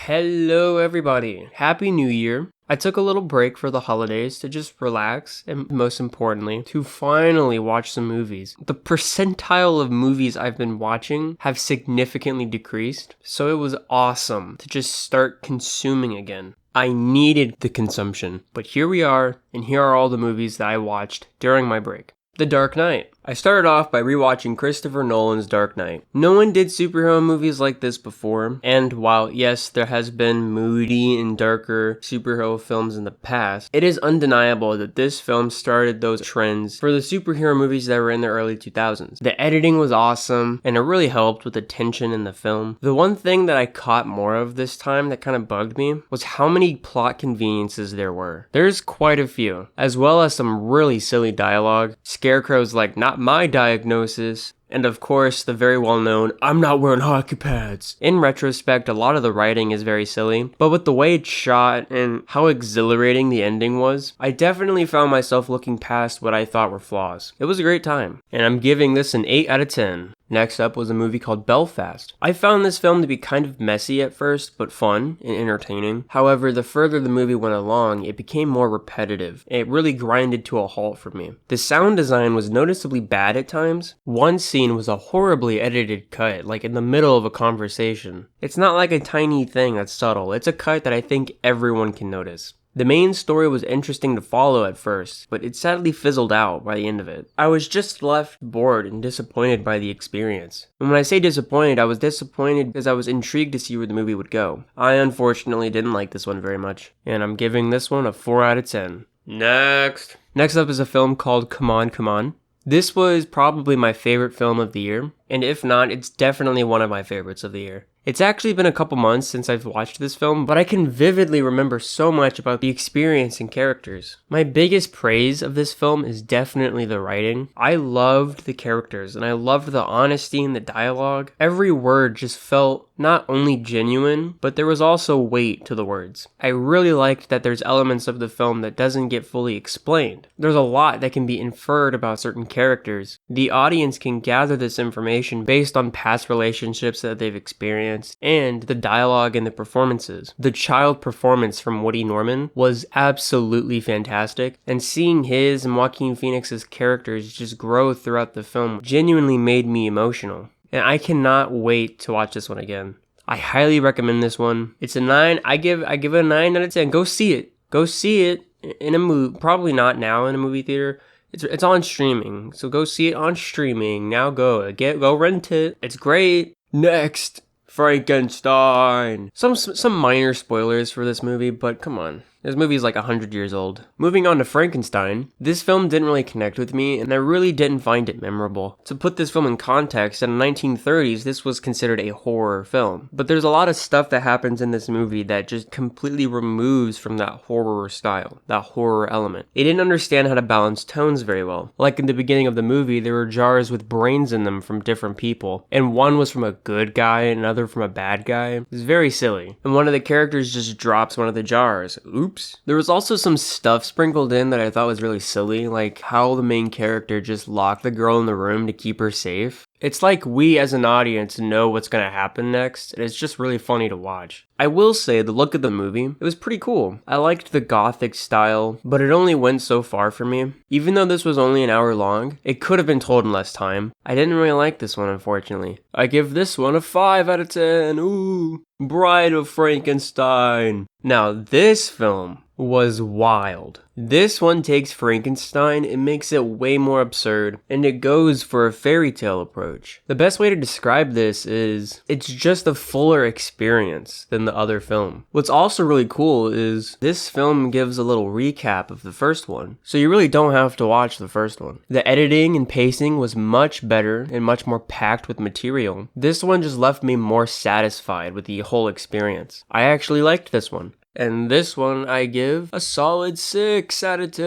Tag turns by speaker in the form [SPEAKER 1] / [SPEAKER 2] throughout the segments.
[SPEAKER 1] Hello everybody, Happy New Year. I took a little break for the holidays to just relax and most importantly, to finally watch some movies. The percentile of movies I've been watching have significantly decreased, so it was awesome to just start consuming again. I needed the consumption, but here we are, and here are all the movies that I watched during my break. The Dark Knight. I started off by rewatching Christopher Nolan's Dark Knight. No one did superhero movies like this before, and while yes, there has been moody and darker superhero films in the past, it is undeniable that this film started those trends for the superhero movies that were in the early 2000s. The editing was awesome, and it really helped with the tension in the film. The one thing that I caught more of this time that kind of bugged me was how many plot conveniences there were. There's quite a few, as well as some really silly dialogue. Scarecrow's like, "Not my diagnosis." And of course, the very well-known, "I'm not wearing hockey pads." In retrospect, a lot of the writing is very silly, but with the way it's shot and how exhilarating the ending was, I definitely found myself looking past what I thought were flaws. It was a great time, and I'm giving this an 8 out of 10. Next up was a movie called Belfast. I found this film to be kind of messy at first, but fun and entertaining. However, the further the movie went along, it became more repetitive, and it really grinded to a halt for me. The sound design was noticeably bad at times. One scene was a horribly edited cut, like in the middle of a conversation. It's not like a tiny thing that's subtle, it's a cut that I think everyone can notice. The main story was interesting to follow at first, but it sadly fizzled out by the end of it. I was just left bored and disappointed by the experience. And when I say disappointed, I was disappointed because I was intrigued to see where the movie would go. I unfortunately didn't like this one very much, and I'm giving this one a 4 out of 10. Next up is a film called Come On, Come On. This was probably my favorite film of the year, and if not, it's definitely one of my favorites of the year. It's actually been a couple months since I've watched this film, but I can vividly remember so much about the experience and characters. My biggest praise of this film is definitely the writing. I loved the characters, and I loved the honesty in the dialogue. Every word just felt not only genuine, but there was also weight to the words. I really liked that there's elements of the film that doesn't get fully explained. There's a lot that can be inferred about certain characters. The audience can gather this information based on past relationships that they've experienced, and the dialogue and the performances. The child performance from Woody Norman was absolutely fantastic, and seeing his and Joaquin Phoenix's characters just grow throughout the film genuinely made me emotional. And I cannot wait to watch this one again. I highly recommend this one. It's a 9. I give it a 9 out of 10. Go see it. Go see it in a movie. Probably not now in a movie theater. It's on streaming. So go see it on streaming. Now go rent it. It's great. Next, Frankenstein. Some minor spoilers for this movie, but come on. This movie is like 100 years old. Moving on to Frankenstein, this film didn't really connect with me, and I really didn't find it memorable. To put this film in context, in the 1930s, this was considered a horror film. But there's a lot of stuff that happens in this movie that just completely removes from that horror style, that horror element. It didn't understand how to balance tones very well. Like in the beginning of the movie, there were jars with brains in them from different people, and one was from a good guy and another from a bad guy. It was very silly. And one of the characters just drops one of the jars. Oops. There was also some stuff sprinkled in that I thought was really silly, like how the main character just locked the girl in the room to keep her safe. It's like we as an audience know what's going to happen next, and it's just really funny to watch. I will say the look of the movie, it was pretty cool. I liked the gothic style, but it only went so far for me. Even though this was only an hour long, it could have been told in less time. I didn't really like this one, unfortunately. I give this one a 5 out of 10. Ooh, Bride of Frankenstein. Now this film was wild. This one takes Frankenstein and makes it way more absurd, and it goes for a fairy tale approach. The best way to describe this is it's just a fuller experience than the other film. What's also really cool is this film gives a little recap of the first one, so you really don't have to watch the first one. The editing and pacing was much better and much more packed with material. This one just left me more satisfied with the whole experience. I actually liked this one. And this one I give a solid 6 out of 10.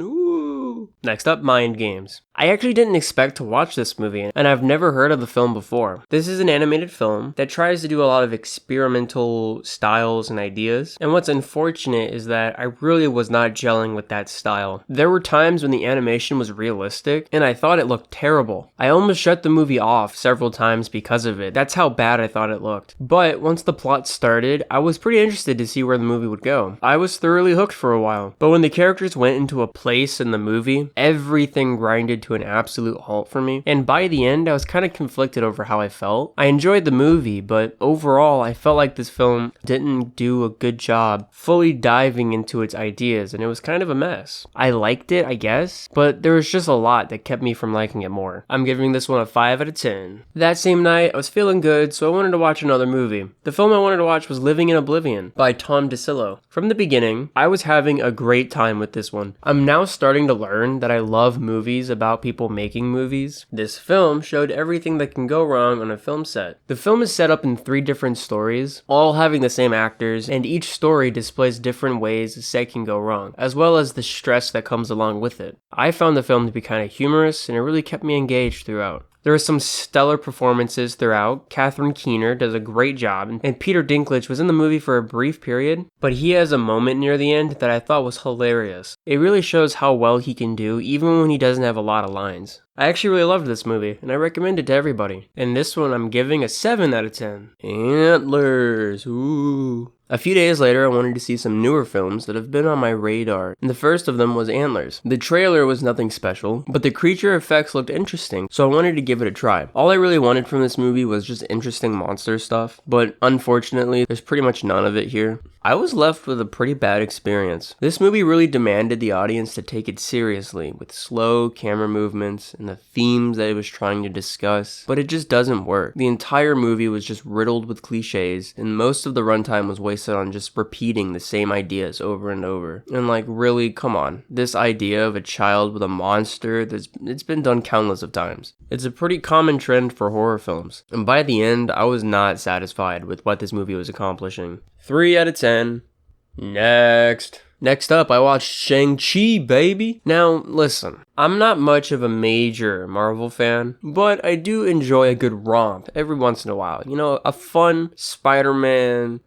[SPEAKER 1] Ooh. Next up, Mind Games. I actually didn't expect to watch this movie, and I've never heard of the film before. This is an animated film that tries to do a lot of experimental styles and ideas, and what's unfortunate is that I really was not gelling with that style. There were times when the animation was realistic, and I thought it looked terrible. I almost shut the movie off several times because of it. That's how bad I thought it looked. But once the plot started, I was pretty interested to see where the movie would go. I was thoroughly hooked for a while, but when the characters went into a place in the movie, everything grinded to an absolute halt for me, and by the end I was kind of conflicted over how I felt. I enjoyed the movie, but overall I felt like this film didn't do a good job fully diving into its ideas, and it was kind of a mess. I liked it, I guess, but there was just a lot that kept me from liking it more. I'm giving this one a 5 out of 10. That same night I was feeling good, so I wanted to watch another movie. The film I wanted to watch was Living in Oblivion by Tom DeCillo. From the beginning, I was having a great time with this one. I'm now starting to learn that I love movies about people making movies. This film showed everything that can go wrong on a film set. The film is set up in 3 different stories, all having the same actors, and each story displays different ways a set can go wrong, as well as the stress that comes along with it. I found the film to be kind of humorous, and it really kept me engaged throughout. There are some stellar performances throughout. Catherine Keener does a great job, and Peter Dinklage was in the movie for a brief period, but he has a moment near the end that I thought was hilarious. It really shows how well he can do, even when he doesn't have a lot of lines. I actually really loved this movie, and I recommend it to everybody. And this one I'm giving a 7 out of 10. Antlers, ooh. A few days later, I wanted to see some newer films that have been on my radar, and the first of them was Antlers. The trailer was nothing special, but the creature effects looked interesting, so I wanted to give it a try. All I really wanted from this movie was just interesting monster stuff, but unfortunately, there's pretty much none of it here. I was left with a pretty bad experience. This movie really demanded the audience to take it seriously, with slow camera movements and the themes that it was trying to discuss, but it just doesn't work. The entire movie was just riddled with cliches, and most of the runtime was wasted on just repeating the same ideas over and over. And like, really, come on. This idea of a child with a monster, it's been done countless of times. It's a pretty common trend for horror films, and by the end, I was not satisfied with what this movie was accomplishing. 3 out of 10. Next up, I watched Shang Chi, baby. Now, listen, I'm not much of a major Marvel fan, but I do enjoy a good romp every once in a while. You know, a fun Spider-Man,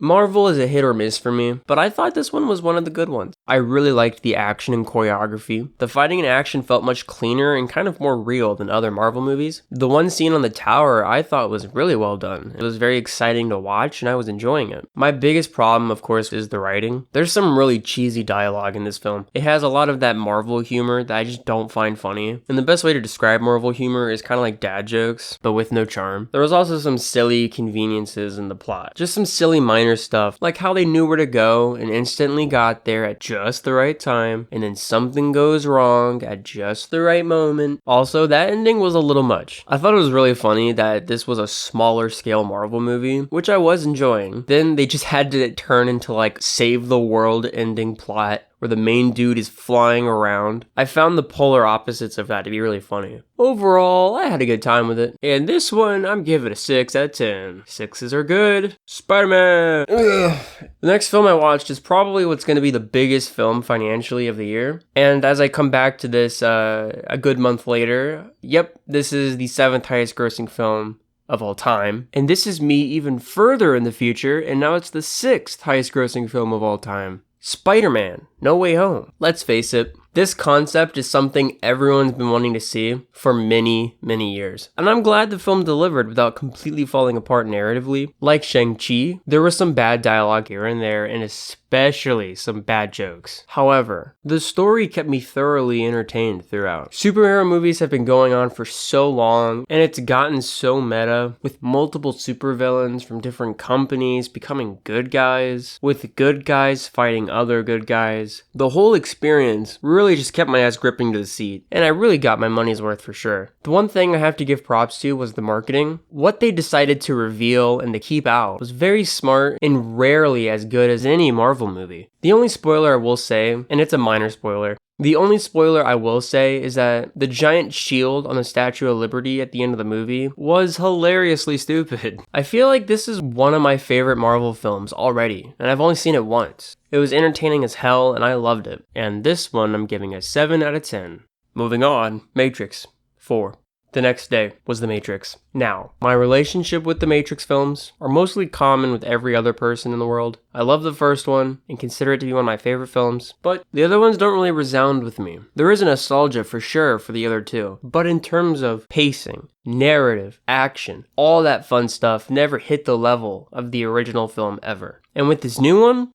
[SPEAKER 1] Marvel is a hit or miss for me, but I thought this one was one of the good ones. I really liked the action and choreography. The fighting and action felt much cleaner and kind of more real than other Marvel movies. The one scene on the tower I thought was really well done. It was very exciting to watch and I was enjoying it. My biggest problem, of course, is the writing. There's some really cheesy dialogue in this film. It has a lot of that Marvel humor that I just don't find funny. And the best way to describe Marvel humor is kind of like dad jokes, but with no charm. There was also some silly conveniences in the plot. Just some silly minor stuff, like how they knew where to go and instantly got there at just the right time, and then something goes wrong at just the right moment. Also, that ending was a little much. I thought it was really funny that this was a smaller scale Marvel movie, which I was enjoying. Then they just had to turn into like save the world ending plot where the main dude is flying around. I found the polar opposites of that to be really funny. Overall, I had a good time with it. And this one, I'm giving it a 6 out of 10. 6s are good. Spider-Man! Ugh. The next film I watched is probably what's going to be the biggest film financially of the year. And as I come back to this a good month later, yep, this is the 7th highest grossing film of all time. And this is me even further in the future, and now it's the 6th highest grossing film of all time. Spider-Man, No Way Home. Let's face it, this concept is something everyone's been wanting to see for many, many years. And I'm glad the film delivered without completely falling apart narratively. Like Shang-Chi, there was some bad dialogue here and there, and especially some bad jokes. However, the story kept me thoroughly entertained throughout. Superhero movies have been going on for so long, and it's gotten so meta, with multiple supervillains from different companies becoming good guys, with good guys fighting other good guys. The whole experience really just kept my ass gripping to the seat, and I really got my money's worth for sure. The one thing I have to give props to was the marketing. What they decided to reveal and to keep out was very smart and rarely as good as any Marvel movie. The only spoiler I will say, and it's a minor spoiler, the only spoiler I will say is that the giant shield on the Statue of Liberty at the end of the movie was hilariously stupid. I feel like this is one of my favorite Marvel films already, and I've only seen it once. It was entertaining as hell, and I loved it. And this one I'm giving a 7 out of 10. Moving on, Matrix 4. The next day was The Matrix. Now, my relationship with the Matrix films are mostly common with every other person in the world. I love the first one and consider it to be one of my favorite films, but the other ones don't really resound with me. There is a nostalgia for sure for the other two, but in terms of pacing, narrative, action, all that fun stuff never hit the level of the original film ever. And with this new one,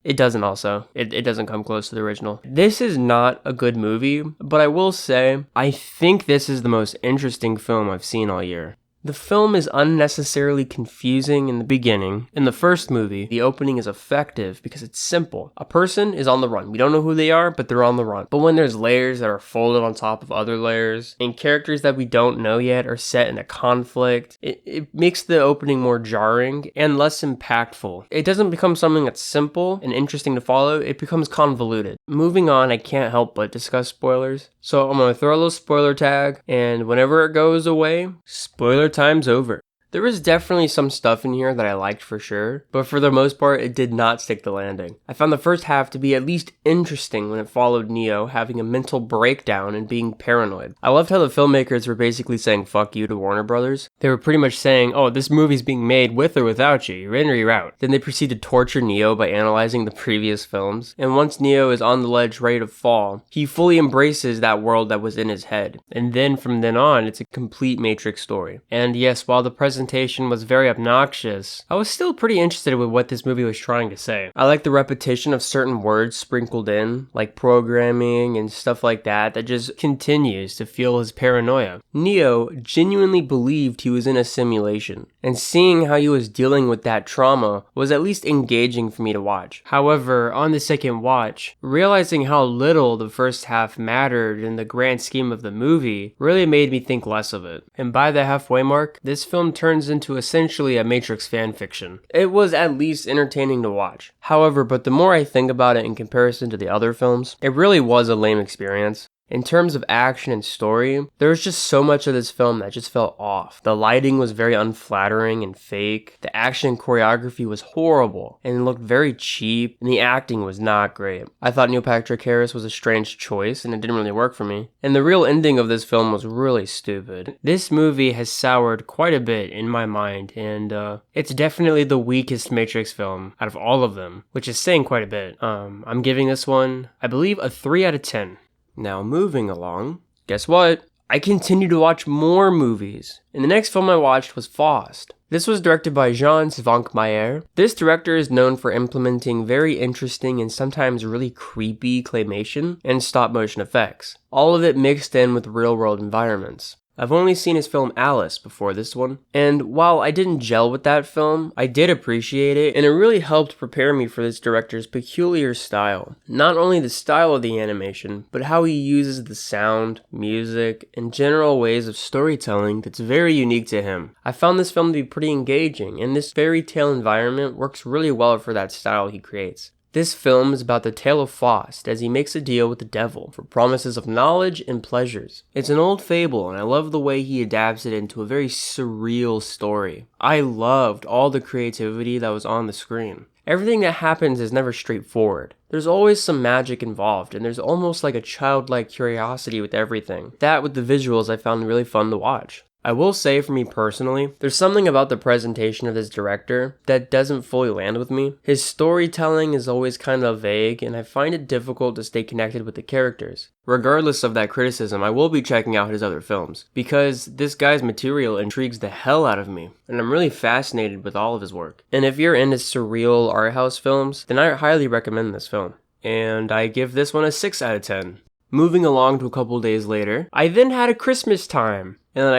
[SPEAKER 1] it doesn't also. It doesn't come close to the original. This is not a good movie, but I will say, I think this is the most interesting film I've seen all year. The film is unnecessarily confusing in the beginning. In the first movie, the opening is effective because it's simple. A person is on the run. We don't know who they are, but they're on the run. But when there's layers that are folded on top of other layers, and characters that we don't know yet are set in a conflict, it makes the opening more jarring and less impactful. It doesn't become something that's simple and interesting to follow, it becomes convoluted. Moving on, I can't help but discuss spoilers. So I'm going to throw a little spoiler tag, and whenever it goes away, spoiler time's over. There was definitely some stuff in here that I liked for sure, but for the most part, it did not stick the landing. I found the first half to be at least interesting when it followed Neo having a mental breakdown and being paranoid. I loved how the filmmakers were basically saying fuck you to Warner Brothers. They were pretty much saying, oh, this movie's being made with or without you, you're in or you're out. Then they proceed to torture Neo by analyzing the previous films, and once Neo is on the ledge ready to fall, he fully embraces that world that was in his head. And then from then on, it's a complete Matrix story. And yes, while the presentation was very obnoxious, I was still pretty interested with what this movie was trying to say. I like the repetition of certain words sprinkled in, like programming and stuff like that just continues to fuel his paranoia. Neo genuinely believed he was in a simulation, and seeing how he was dealing with that trauma was at least engaging for me to watch. However, on the second watch, realizing how little the first half mattered in the grand scheme of the movie really made me think less of it. And by the halfway mark, this film turns into essentially a Matrix fanfiction. It was at least entertaining to watch. However, but the more I think about it in comparison to the other films, it really was a lame experience. In terms of action and story, there was just so much of this film that just felt off. The lighting was very unflattering and fake. The action choreography was horrible and it looked very cheap, and the acting was not great. I thought Neil Patrick Harris was a strange choice and it didn't really work for me. And the real ending of this film was really stupid. This movie has soured quite a bit in my mind, and it's definitely the weakest Matrix film out of all of them, which is saying quite a bit. I'm giving this one, I believe, a 3 out of 10. Now moving along, guess what? I continue to watch more movies, and the next film I watched was Faust. This was directed by Jean Svankmajer. This director is known for implementing very interesting and sometimes really creepy claymation and stop motion effects, all of it mixed in with real world environments. I've only seen his film Alice before this one, and while I didn't gel with that film, I did appreciate it, and it really helped prepare me for this director's peculiar style. Not only the style of the animation, but how he uses the sound, music, and general ways of storytelling that's very unique to him. I found this film to be pretty engaging, and this fairy tale environment works really well for that style he creates. This film is about the tale of Faust as he makes a deal with the devil for promises of knowledge and pleasures. It's an old fable, and I love the way he adapts it into a very surreal story. I loved all the creativity that was on the screen. Everything that happens is never straightforward. There's always some magic involved, and there's almost like a childlike curiosity with everything. That with the visuals I found really fun to watch. I will say for me personally, there's something about the presentation of this director that doesn't fully land with me. His storytelling is always kind of vague, and I find it difficult to stay connected with the characters. Regardless of that criticism, I will be checking out his other films, because this guy's material intrigues the hell out of me, and I'm really fascinated with all of his work. And if you're into surreal art house films, then I highly recommend this film. And I give this one a 6 out of 10. Moving along to a couple days later, I then had a Christmas time, and then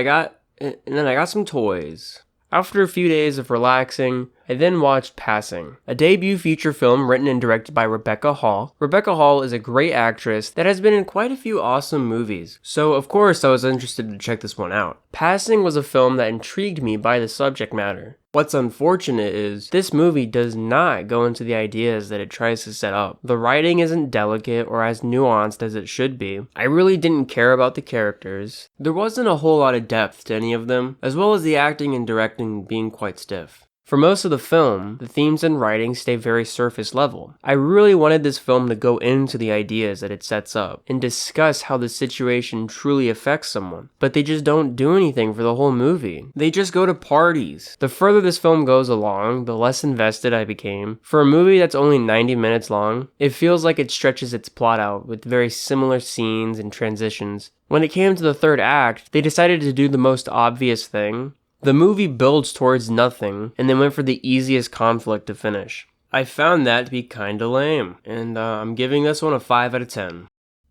[SPEAKER 1] I got some toys. After a few days of relaxing, I then watched Passing, a debut feature film written and directed by Rebecca Hall. Rebecca Hall is a great actress that has been in quite a few awesome movies, so of course I was interested to check this one out. Passing was a film that intrigued me by the subject matter. What's unfortunate is, this movie does not go into the ideas that it tries to set up. The writing isn't delicate or as nuanced as it should be. I really didn't care about the characters. There wasn't a whole lot of depth to any of them, as well as the acting and directing being quite stiff. For most of the film, the themes and writing stay very surface level. I really wanted this film to go into the ideas that it sets up and discuss how the situation truly affects someone, but they just don't do anything for the whole movie. They just go to parties. The further this film goes along, the less invested I became. For a movie that's only 90 minutes long, it feels like it stretches its plot out with very similar scenes and transitions. When it came to the third act, they decided to do the most obvious thing. The movie builds towards nothing, and then went for the easiest conflict to finish. I found that to be kinda lame, and I'm giving this one a 5 out of 10.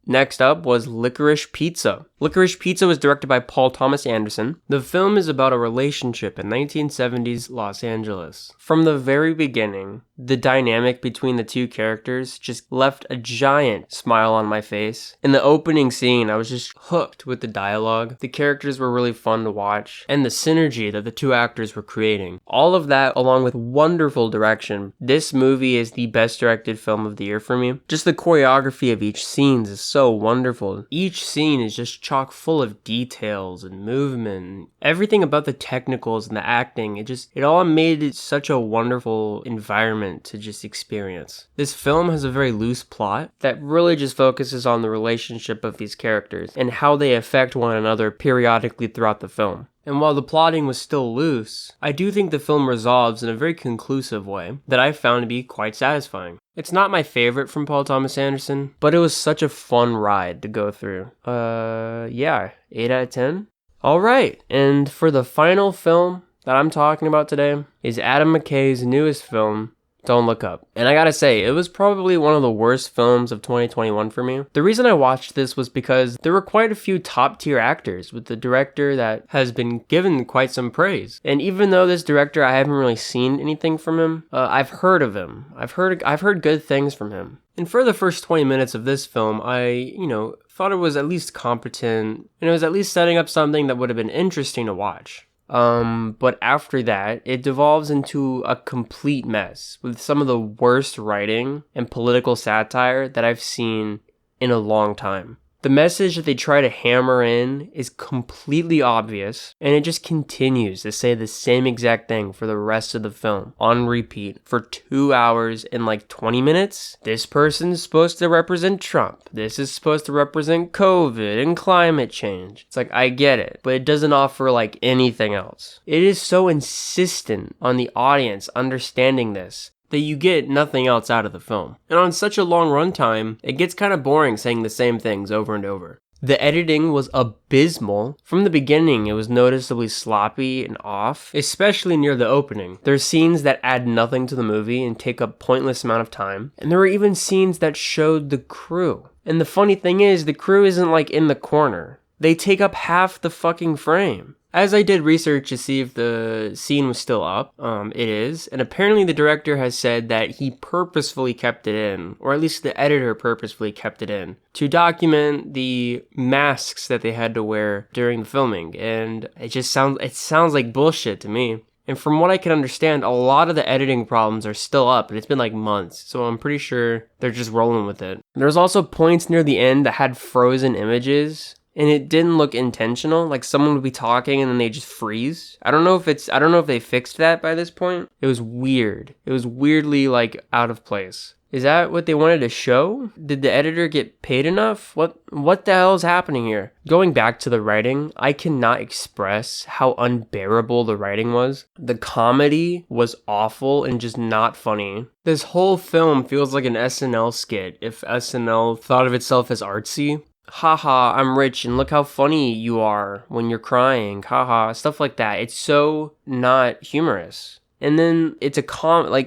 [SPEAKER 1] Next up was Licorice Pizza. Licorice Pizza was directed by Paul Thomas Anderson. The film is about a relationship in 1970s Los Angeles. From the very beginning, the dynamic between the two characters just left a giant smile on my face. In the opening scene, I was just hooked with the dialogue. The characters were really fun to watch, and the synergy that the two actors were creating. All of that, along with wonderful direction. This movie is the best directed film of the year for me. Just the choreography of each scene is so wonderful. Each scene is just chock full of details and movement. Everything about the technicals and the acting, it all made it such a wonderful environment to just experience. This film has a very loose plot that really just focuses on the relationship of these characters and how they affect one another periodically throughout the film. And while the plotting was still loose, I do think the film resolves in a very conclusive way that I found to be quite satisfying. It's not my favorite from Paul Thomas Anderson, but it was such a fun ride to go through. Yeah, 8 out of 10. Alright, and for the final film that I'm talking about today is Adam McKay's newest film, Don't Look Up. And I gotta say, it was probably one of the worst films of 2021 for me. The reason I watched this was because there were quite a few top tier actors with the director that has been given quite some praise. And even though this director, I haven't really seen anything from him, I've heard of him. I've heard good things from him. And for the first 20 minutes of this film, I thought it was at least competent, and it was at least setting up something that would have been interesting to watch. But after that, it devolves into a complete mess with some of the worst writing and political satire that I've seen in a long time. The message that they try to hammer in is completely obvious, and it just continues to say the same exact thing for the rest of the film on repeat for 2 hours and like 20 minutes. This person's supposed to represent Trump. This is supposed to represent COVID and climate change. It's like, I get it, but it doesn't offer like anything else. It is so insistent on the audience understanding this that you get nothing else out of the film. And on such a long runtime, it gets kind of boring saying the same things over and over. The editing was abysmal. From the beginning, it was noticeably sloppy and off, especially near the opening. There's scenes that add nothing to the movie and take up pointless amount of time. And there were even scenes that showed the crew. And the funny thing is, the crew isn't like in the corner. They take up half the fucking frame. As I did research to see if the scene was still up, it is, and apparently the director has said that he purposefully kept it in, or at least the editor purposefully kept it in, to document the masks that they had to wear during the filming, and it sounds like bullshit to me. And from what I can understand, a lot of the editing problems are still up, and it's been like months, so I'm pretty sure they're just rolling with it. There's also points near the end that had frozen images, and it didn't look intentional. Like someone would be talking and then they just freeze. I don't know if they fixed that by this point. It was weird. It was weirdly like out of place. Is that what they wanted to show? Did the editor get paid enough? What the hell is happening here? Going back to the writing, I cannot express how unbearable the writing was. The comedy was awful and just not funny. This whole film feels like an SNL skit if SNL thought of itself as artsy. Haha, I'm rich and look how funny you are when you're crying. Haha, stuff like that. It's so not humorous. And then it's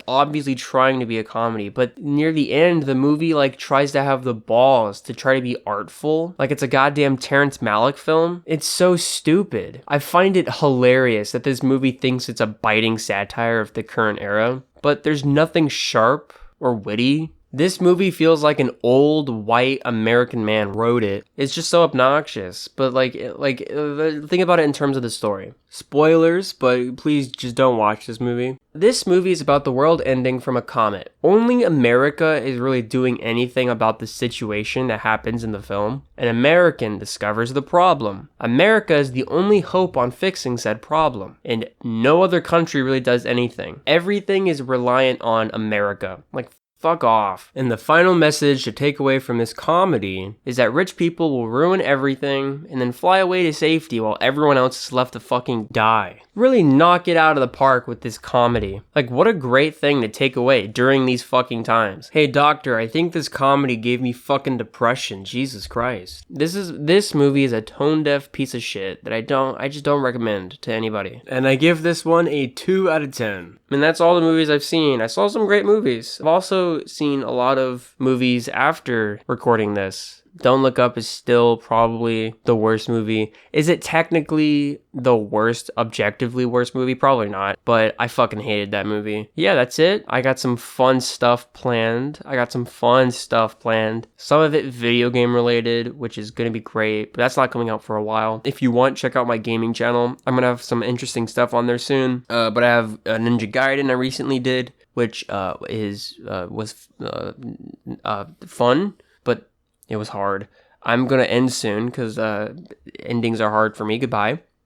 [SPEAKER 1] obviously trying to be a comedy, but near the end, the movie tries to have the balls to try to be artful. Like it's a goddamn Terrence Malick film. It's so stupid. I find it hilarious that this movie thinks it's a biting satire of the current era, but there's nothing sharp or witty This movie feels like an old white American man wrote it. It's just so obnoxious. But think about it in terms of the story. Spoilers, but please just don't watch this movie. This movie is about the world ending from a comet. Only America is really doing anything about the situation that happens in the film. An American discovers the problem. America is the only hope on fixing said problem. And no other country really does anything. Everything is reliant on America. Like, fuck off. And the final message to take away from this comedy is that rich people will ruin everything and then fly away to safety while everyone else is left to fucking die. Really knock it out of the park with this comedy. Like, what a great thing to take away during these fucking times. Hey doctor, I think this comedy gave me fucking depression. Jesus Christ. This movie is a tone-deaf piece of shit that I just don't recommend to anybody. And I give this one a 2 out of 10. And that's all the movies I've seen. I saw some great movies. I've also seen a lot of movies after recording this. Don't Look Up is still probably the worst movie. Is it technically the worst, objectively worst movie? Probably not, but I fucking hated that movie. Yeah, that's it. I got some fun stuff planned. Some of it video game related, which is going to be great, but that's not coming out for a while. If you want, check out my gaming channel. I'm going to have some interesting stuff on there soon, but I have a Ninja Gaiden I recently did, which was fun, but it was hard. I'm going to end soon because endings are hard for me. Goodbye.